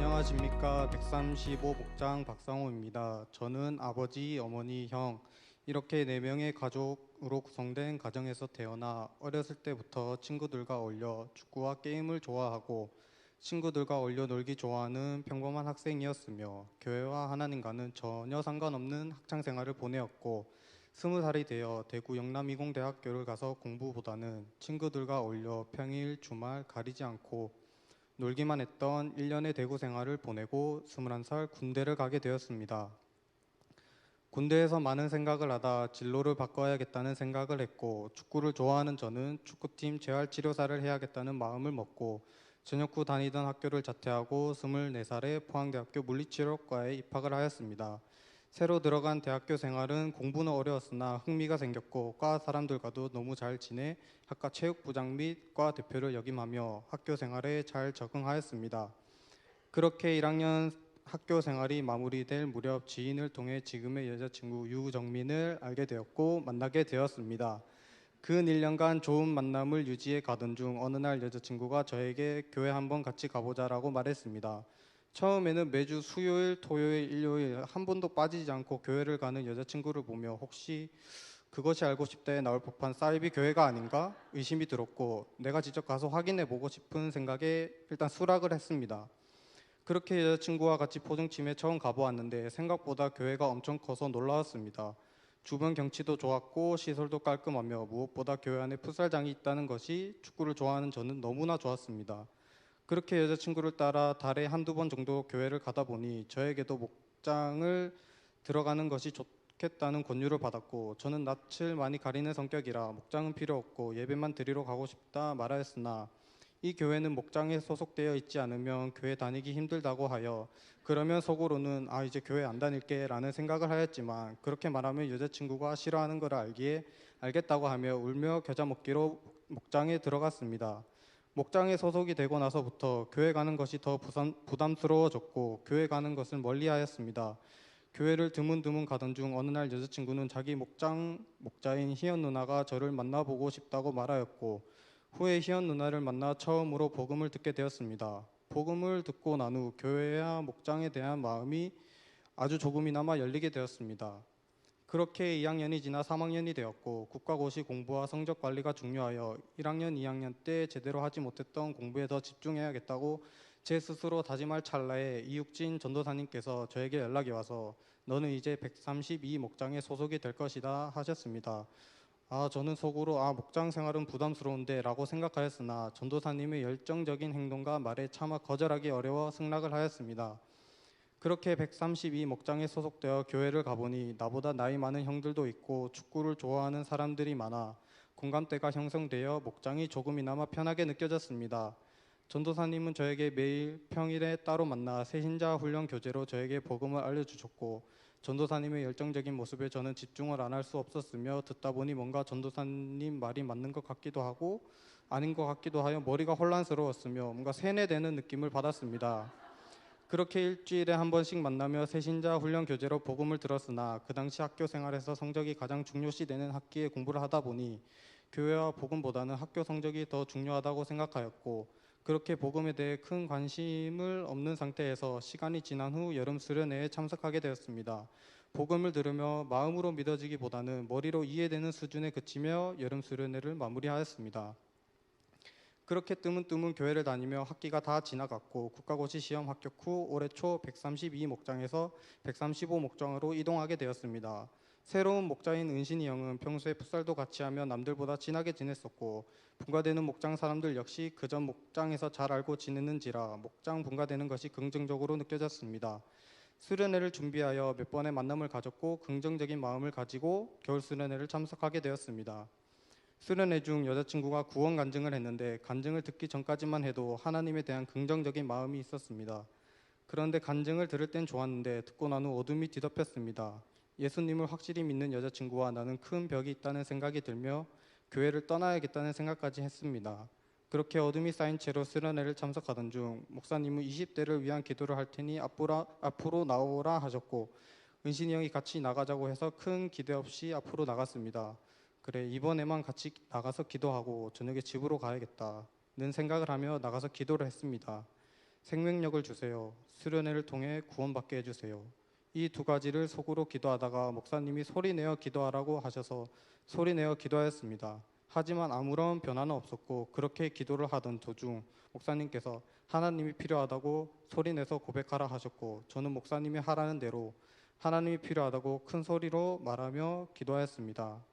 안녕하십니까. 135 목장 박상호입니다. 저는 아버지, 어머니, 형 이렇게 4명의 가족으로 구성된 가정에서 태어나 어렸을 때부터 친구들과 어울려 축구와 게임을 좋아하고 친구들과 어울려 놀기 좋아하는 평범한 학생이었으며 교회와 하나님과는 전혀 상관없는 학창 생활을 보내었고 20살이 되어 대구 영남이공대학교를 가서 공부보다는 친구들과 어울려 평일, 주말 가리지 않고 놀기만 했던 1년의 대구 생활을 보내고 21살 군대를 가게 되었습니다. 군대에서 많은 생각을 하다 진로를 바꿔야겠다는 생각을 했고 축구를 좋아하는 저는 축구팀 재활치료사를 해야겠다는 마음을 먹고 저녁 후 다니던 학교를 자퇴하고 24살에 포항대학교 물리치료과에 입학을 하였습니다. 새로 들어간 대학교 생활은 공부는 어려웠으나 흥미가 생겼고 과 사람들과도 너무 잘 지내 학과 체육부장 및 과 대표를 역임하며 학교 생활에 잘 적응하였습니다. 그렇게 1학년 학교 생활이 마무리될 무렵 지인을 통해 지금의 여자친구 유정민을 알게 되었고 만나게 되었습니다. 근 1년간 좋은 만남을 유지해 가던 중 어느 날 여자친구가 저에게 교회 한번 같이 가보자라고 말했습니다. 처음에는 매주 수요일, 토요일, 일요일 한 번도 빠지지 않고 교회를 가는 여자친구를 보며 혹시 그것이 알고 싶다에 나올 법한 사이비 교회가 아닌가 의심이 들었고 내가 직접 가서 확인해 보고 싶은 생각에 일단 수락을 했습니다. 그렇게 여자친구와 같이 포정침에 처음 가보았는데 생각보다 교회가 엄청 커서 놀라웠습니다. 주변 경치도 좋았고 시설도 깔끔하며 무엇보다 교회 안에 풋살장이 있다는 것이 축구를 좋아하는 저는 너무나 좋았습니다. 그렇게 여자친구를 따라 달에 한두 번 정도 교회를 가다 보니 저에게도 목장을 들어가는 것이 좋겠다는 권유를 받았고 저는 낯을 많이 가리는 성격이라 목장은 필요 없고 예배만 드리러 가고 싶다 말하였으나 이 교회는 목장에 소속되어 있지 않으면 교회 다니기 힘들다고 하여 그러면 속으로는 이제 교회 안 다닐게 라는 생각을 하였지만 그렇게 말하면 여자친구가 싫어하는 걸 알기에 알겠다고 하며 울며 겨자 먹기로 목장에 들어갔습니다. 목장에 소속이 되고 나서부터 교회 가는 것이 더 부담스러워졌고 교회 가는 것을 멀리하였습니다. 교회를 드문드문 가던 중 어느 날 여자친구는 자기 목자인 희연 누나가 저를 만나보고 싶다고 말하였고 후에 희연 누나를 만나 처음으로 복음을 듣게 되었습니다. 복음을 듣고 난 후 교회와 목장에 대한 마음이 아주 조금이나마 열리게 되었습니다. 그렇게 2학년이 지나 3학년이 되었고 국가고시 공부와 성적 관리가 중요하여 1학년, 2학년 때 제대로 하지 못했던 공부에 더 집중해야겠다고 제 스스로 다짐할 찰나에 이육진 전도사님께서 저에게 연락이 와서 너는 이제 132 목장에 소속이 될 것이다 하셨습니다. 저는 속으로 목장 생활은 부담스러운데 라고 생각하였으나 전도사님의 열정적인 행동과 말에 차마 거절하기 어려워 승낙을 하였습니다. 그렇게 132 목장에 소속되어 교회를 가보니 나보다 나이 많은 형들도 있고 축구를 좋아하는 사람들이 많아 공감대가 형성되어 목장이 조금이나마 편하게 느껴졌습니다. 전도사님은 저에게 매일 평일에 따로 만나 새신자 훈련 교재로 저에게 복음을 알려주셨고 전도사님의 열정적인 모습에 저는 집중을 안 할 수 없었으며 듣다 보니 뭔가 전도사님 말이 맞는 것 같기도 하고 아닌 것 같기도 하여 머리가 혼란스러웠으며 뭔가 세뇌되는 느낌을 받았습니다. 그렇게 일주일에 한 번씩 만나며 새신자 훈련 교재로 복음을 들었으나 그 당시 학교 생활에서 성적이 가장 중요시되는 학기에 공부를 하다 보니 교회와 복음보다는 학교 성적이 더 중요하다고 생각하였고 그렇게 복음에 대해 큰 관심을 없는 상태에서 시간이 지난 후 여름 수련회에 참석하게 되었습니다. 복음을 들으며 마음으로 믿어지기보다는 머리로 이해되는 수준에 그치며 여름 수련회를 마무리하였습니다. 그렇게 뜨문뜨문 교회를 다니며 학기가 다 지나갔고 국가고시 시험 합격 후 올해 초 132 목장에서 135 목장으로 이동하게 되었습니다. 새로운 목자인 은신이 형은 평소에 풋살도 같이 하며 남들보다 친하게 지냈었고 분가되는 목장 사람들 역시 그전 목장에서 잘 알고 지내는지라 목장 분가되는 것이 긍정적으로 느껴졌습니다. 수련회를 준비하여 몇 번의 만남을 가졌고 긍정적인 마음을 가지고 겨울 수련회를 참석하게 되었습니다. 수련회 중 여자친구가 구원 간증을 했는데 간증을 듣기 전까지만 해도 하나님에 대한 긍정적인 마음이 있었습니다. 그런데 간증을 들을 땐 좋았는데 듣고 난 후 어둠이 뒤덮였습니다. 예수님을 확실히 믿는 여자친구와 나는 큰 벽이 있다는 생각이 들며 교회를 떠나야겠다는 생각까지 했습니다. 그렇게 어둠이 쌓인 채로 수련회를 참석하던 중 목사님은 20대를 위한 기도를 할 테니 앞으로 나오라 하셨고 은신이 형이 같이 나가자고 해서 큰 기대 없이 앞으로 나갔습니다. 그래 이번에만 같이 나가서 기도하고 저녁에 집으로 가야겠다는 생각을 하며 나가서 기도를 했습니다. 생명력을 주세요. 수련회를 통해 구원받게 해주세요. 이 두 가지를 속으로 기도하다가 목사님이 소리내어 기도하라고 하셔서 소리내어 기도하였습니다. 하지만 아무런 변화는 없었고 그렇게 기도를 하던 도중 목사님께서 하나님이 필요하다고 소리내서 고백하라 하셨고 저는 목사님이 하라는 대로 하나님이 필요하다고 큰 소리로 말하며 기도하였습니다.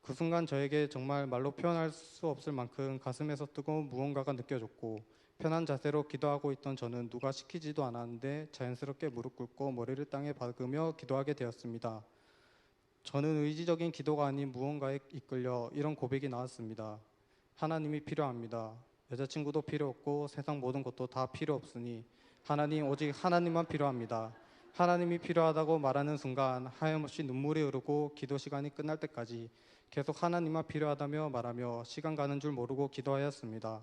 그 순간 저에게 정말 말로 표현할 수 없을 만큼 가슴에서 뜨거운 무언가가 느껴졌고 편한 자세로 기도하고 있던 저는 누가 시키지도 않았는데 자연스럽게 무릎 꿇고 머리를 땅에 박으며 기도하게 되었습니다. 저는 의지적인 기도가 아닌 무언가에 이끌려 이런 고백이 나왔습니다. 하나님이 필요합니다. 여자친구도 필요 없고 세상 모든 것도 다 필요 없으니 하나님 오직 하나님만 필요합니다. 하나님이 필요하다고 말하는 순간 하염없이 눈물이 흐르고 기도 시간이 끝날 때까지 계속 하나님만 필요하다며 말하며 시간 가는 줄 모르고 기도하였습니다.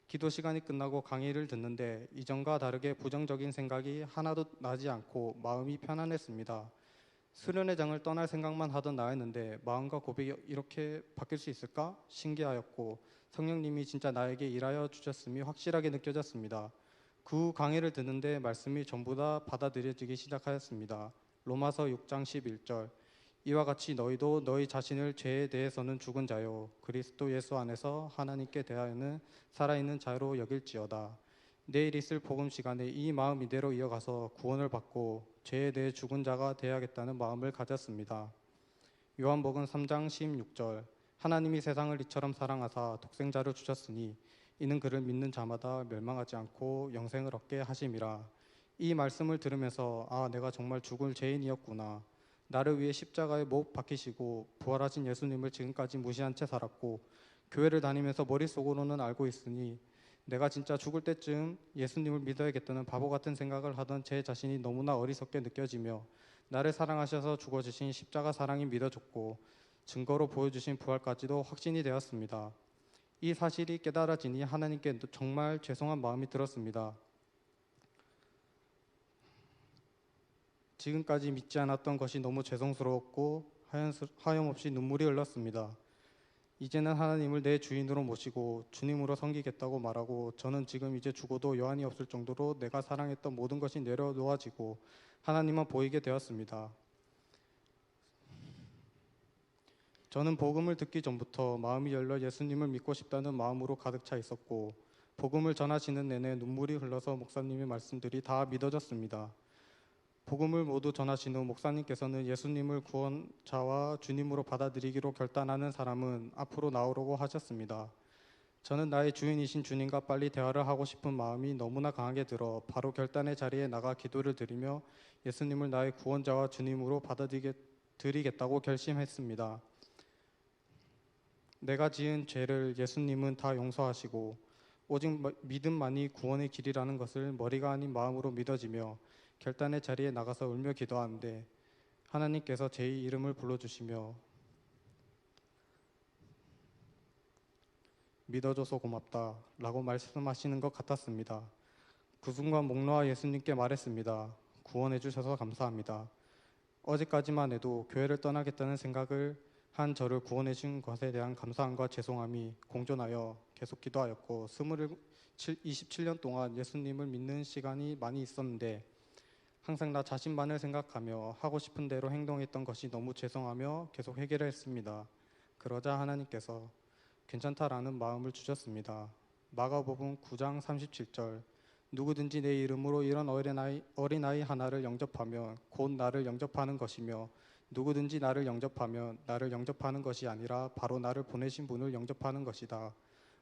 기도 시간이 끝나고 강의를 듣는데 이전과 다르게 부정적인 생각이 하나도 나지 않고 마음이 편안했습니다. 수련회장을 떠날 생각만 하던 나였는데 마음과 고백이 이렇게 바뀔 수 있을까? 신기하였고 성령님이 진짜 나에게 일하여 주셨음이 확실하게 느껴졌습니다. 그 후 강의를 듣는데 말씀이 전부 다 받아들여지기 시작하였습니다. 로마서 6장 11절 이와 같이 너희도 너희 자신을 죄에 대해서는 죽은 자요 그리스도 예수 안에서 하나님께 대하여는 살아있는 자로 여길지어다. 내일 있을 복음 시간에 이 마음 이대로 이어가서 구원을 받고 죄에 대해 죽은 자가 되어야겠다는 마음을 가졌습니다. 요한복음 3장 16절 하나님이 세상을 이처럼 사랑하사 독생자를 주셨으니 이는 그를 믿는 자마다 멸망하지 않고 영생을 얻게 하심이라. 이 말씀을 들으면서 내가 정말 죽을 죄인이었구나. 나를 위해 십자가에 못 박히시고 부활하신 예수님을 지금까지 무시한 채 살았고 교회를 다니면서 머릿속으로는 알고 있으니 내가 진짜 죽을 때쯤 예수님을 믿어야겠다는 바보 같은 생각을 하던 제 자신이 너무나 어리석게 느껴지며 나를 사랑하셔서 죽어주신 십자가 사랑이 믿어졌고 증거로 보여주신 부활까지도 확신이 되었습니다. 이 사실이 깨달아지니 하나님께 정말 죄송한 마음이 들었습니다. 지금까지 믿지 않았던 것이 너무 죄송스러웠고 하염없이 눈물이 흘렀습니다. 이제는 하나님을 내 주인으로 모시고 주님으로 섬기겠다고 말하고 저는 지금 이제 죽어도 여한이 없을 정도로 내가 사랑했던 모든 것이 내려놓아지고 하나님만 보이게 되었습니다. 저는 복음을 듣기 전부터 마음이 열려 예수님을 믿고 싶다는 마음으로 가득 차 있었고 복음을 전하시는 내내 눈물이 흘러서 목사님의 말씀들이 다 믿어졌습니다. 복음을 모두 전하신 후 목사님께서는 예수님을 구원자와 주님으로 받아들이기로 결단하는 사람은 앞으로 나오라고 하셨습니다. 저는 나의 주인이신 주님과 빨리 대화를 하고 싶은 마음이 너무나 강하게 들어 바로 결단의 자리에 나가 기도를 드리며 예수님을 나의 구원자와 주님으로 받아들이겠다고 결심했습니다. 내가 지은 죄를 예수님은 다 용서하시고 오직 믿음만이 구원의 길이라는 것을 머리가 아닌 마음으로 믿어지며 결단의 자리에 나가서 울며 기도하는데 하나님께서 제 이름을 불러주시며 믿어줘서 고맙다 라고 말씀하시는 것 같았습니다. 그 순간 목 놓아 예수님께 말했습니다. 구원해 주셔서 감사합니다. 어제까지만 해도 교회를 떠나겠다는 생각을 한 저를 구원해 준 것에 대한 감사함과 죄송함이 공존하여 계속 기도하였고 27년 동안 예수님을 믿는 시간이 많이 있었는데 항상 나 자신만을 생각하며 하고 싶은 대로 행동했던 것이 너무 죄송하며 계속 회개를 했습니다. 그러자 하나님께서 괜찮다라는 마음을 주셨습니다. 마가복음 9장 37절 누구든지 내 이름으로 이런 어린아이 하나를 영접하면 곧 나를 영접하는 것이며 누구든지 나를 영접하면 나를 영접하는 것이 아니라 바로 나를 보내신 분을 영접하는 것이다.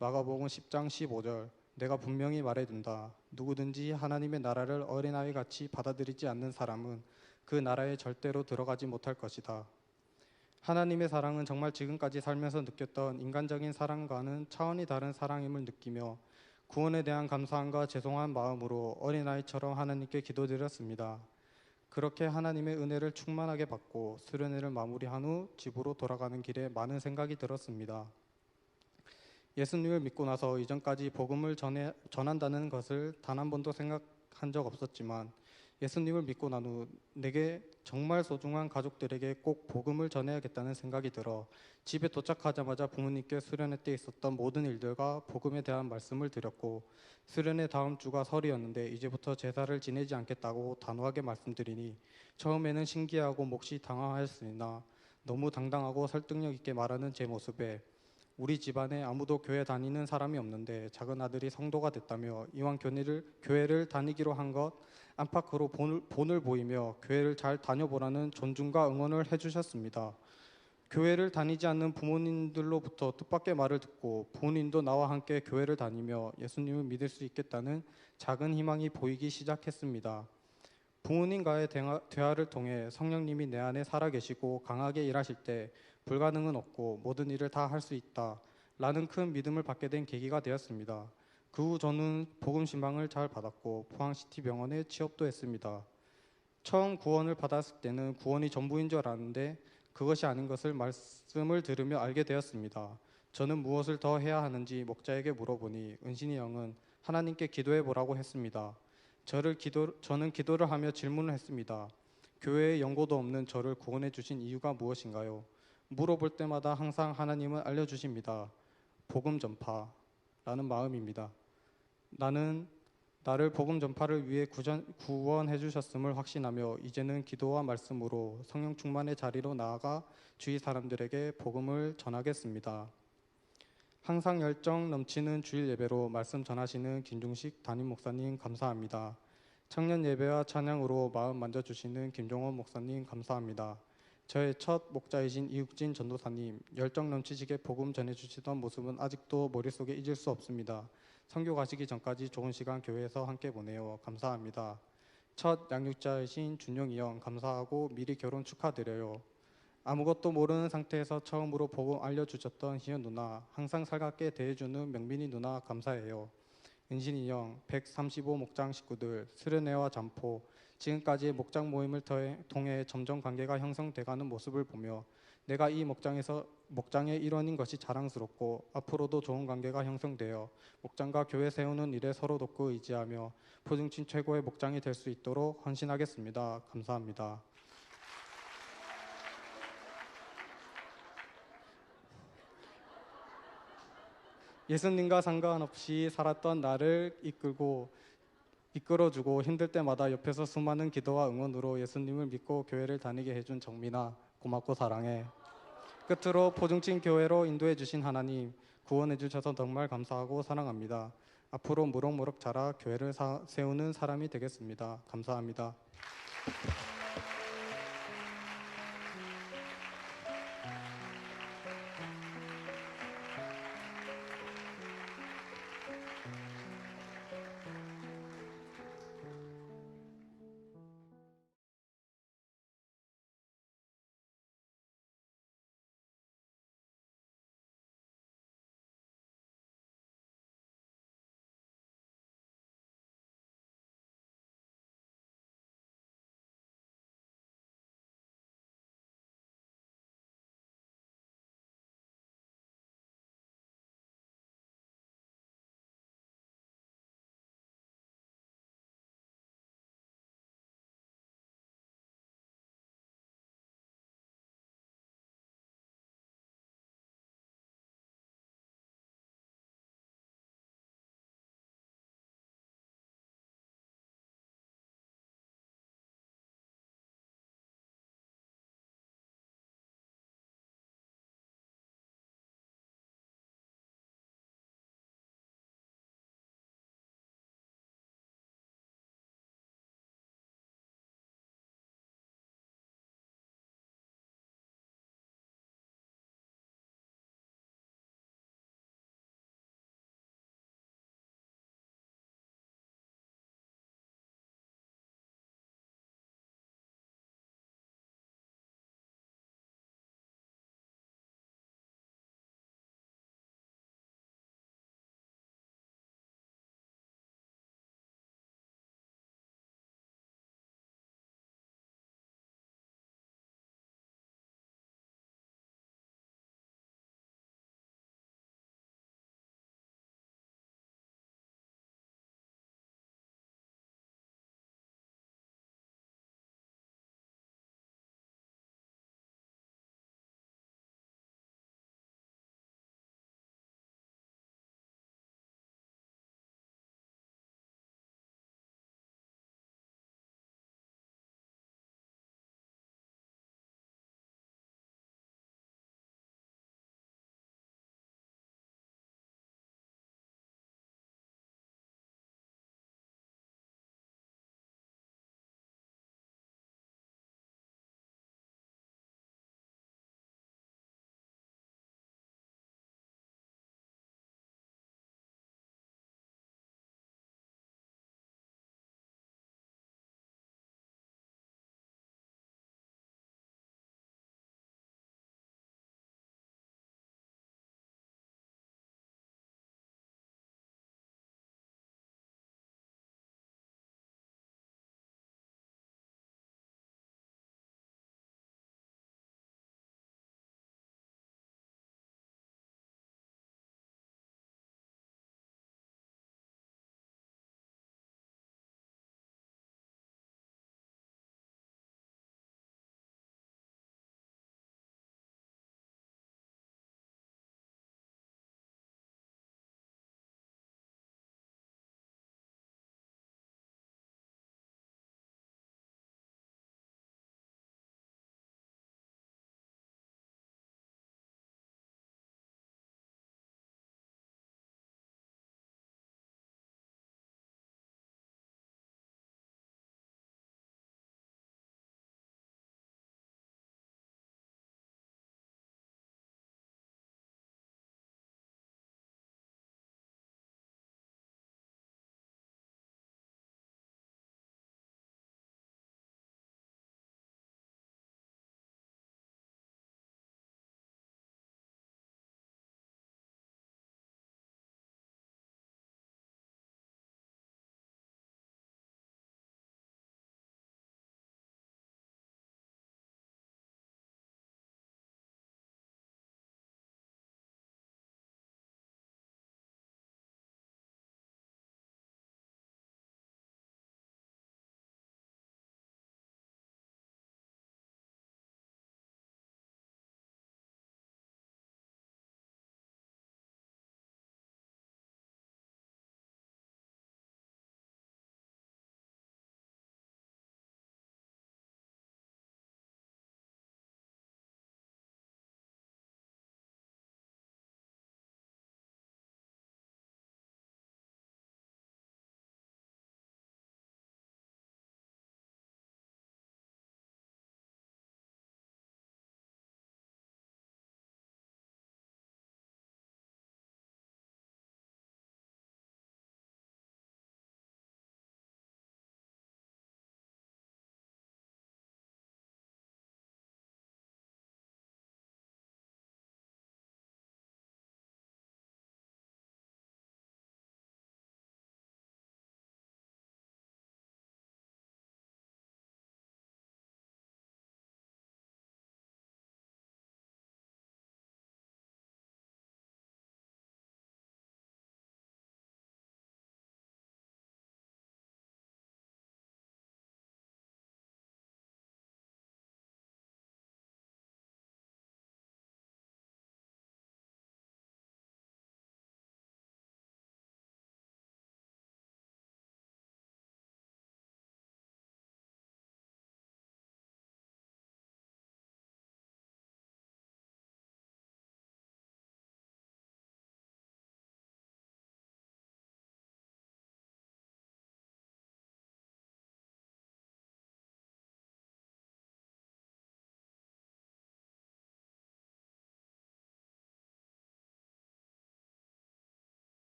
마가복음 10장 15절 내가 분명히 말해둔다. 누구든지 하나님의 나라를 어린아이같이 받아들이지 않는 사람은 그 나라에 절대로 들어가지 못할 것이다. 하나님의 사랑은 정말 지금까지 살면서 느꼈던 인간적인 사랑과는 차원이 다른 사랑임을 느끼며 구원에 대한 감사함과 죄송한 마음으로 어린아이처럼 하나님께 기도드렸습니다. 그렇게 하나님의 은혜를 충만하게 받고 수련회를 마무리한 후 집으로 돌아가는 길에 많은 생각이 들었습니다. 예수님을 믿고 나서 이전까지 복음을 전한다는 것을 단 한 번도 생각한 적 없었지만 예수님을 믿고 난 후 내게 정말 소중한 가족들에게 꼭 복음을 전해야겠다는 생각이 들어 집에 도착하자마자 부모님께 수련회 때 있었던 모든 일들과 복음에 대한 말씀을 드렸고, 수련회 다음 주가 설이었는데 이제부터 제사를 지내지 않겠다고 단호하게 말씀드리니 처음에는 신기하고 몹시 당황하였으나 너무 당당하고 설득력 있게 말하는 제 모습에 우리 집안에 아무도 교회 다니는 사람이 없는데 작은 아들이 성도가 됐다며 이왕 교회를 다니기로 한 것 안팎으로 본을 보이며 교회를 잘 다녀보라는 존중과 응원을 해주셨습니다. 교회를 다니지 않는 부모님들로부터 뜻밖의 말을 듣고 부모님도 나와 함께 교회를 다니며 예수님을 믿을 수 있겠다는 작은 희망이 보이기 시작했습니다. 부모님과의 대화를 통해 성령님이 내 안에 살아계시고 강하게 일하실 때 불가능은 없고 모든 일을 다 할 수 있다 라는 큰 믿음을 받게 된 계기가 되었습니다. 그 후 저는 복음 신방을 잘 받았고 포항시티병원에 취업도 했습니다. 처음 구원을 받았을 때는 구원이 전부인 줄 알았는데 그것이 아닌 것을 말씀을 들으며 알게 되었습니다. 저는 무엇을 더 해야 하는지 목자에게 물어보니 은신이 형은 하나님께 기도해 보라고 했습니다. 저는 기도를 하며 질문을 했습니다. 교회에 연고도 없는 저를 구원해 주신 이유가 무엇인가요? 물어볼 때마다 항상 하나님은 알려주십니다. 복음 전파라는 마음입니다. 나는 나를 복음 전파를 위해 구원해 주셨음을 확신하며 이제는 기도와 말씀으로 성령 충만의 자리로 나아가 주위 사람들에게 복음을 전하겠습니다. 항상 열정 넘치는 주일 예배로 말씀 전하시는 김중식 담임 목사님 감사합니다. 청년 예배와 찬양으로 마음 만져주시는 김종원 목사님 감사합니다. 저의 첫 목자이신 이육진 전도사님, 열정 넘치시게 복음 전해주시던 모습은 아직도 머릿속에 잊을 수 없습니다. 선교 가시기 전까지 좋은 시간 교회에서 함께 보내요. 감사합니다. 첫 양육자이신 준용이 형 감사하고 미리 결혼 축하드려요. 아무것도 모르는 상태에서 처음으로 복음 알려주셨던 희연 누나, 항상 살갑게 대해주는 명민이 누나 감사해요. 은신이 형, 135 목장 식구들, 수련회와 잠포, 지금까지의 목장 모임을 통해 점점 관계가 형성돼가는 모습을 보며 내가 이 목장의 일원인 것이 자랑스럽고 앞으로도 좋은 관계가 형성되어 목장과 교회 세우는 일에 서로 돕고 의지하며 포중친 최고의 목장이 될 수 있도록 헌신하겠습니다. 감사합니다. 예수님과 상관없이 살았던 나를 이끌어주고 힘들 때마다 옆에서 수많은 기도와 응원으로 예수님을 믿고 교회를 다니게 해준 정민아, 고맙고 사랑해. 끝으로 포중친 교회로 인도해 주신 하나님, 구원해 주셔서 정말 감사하고 사랑합니다. 앞으로 무럭무럭 자라 교회를 세우는 사람이 되겠습니다. 감사합니다.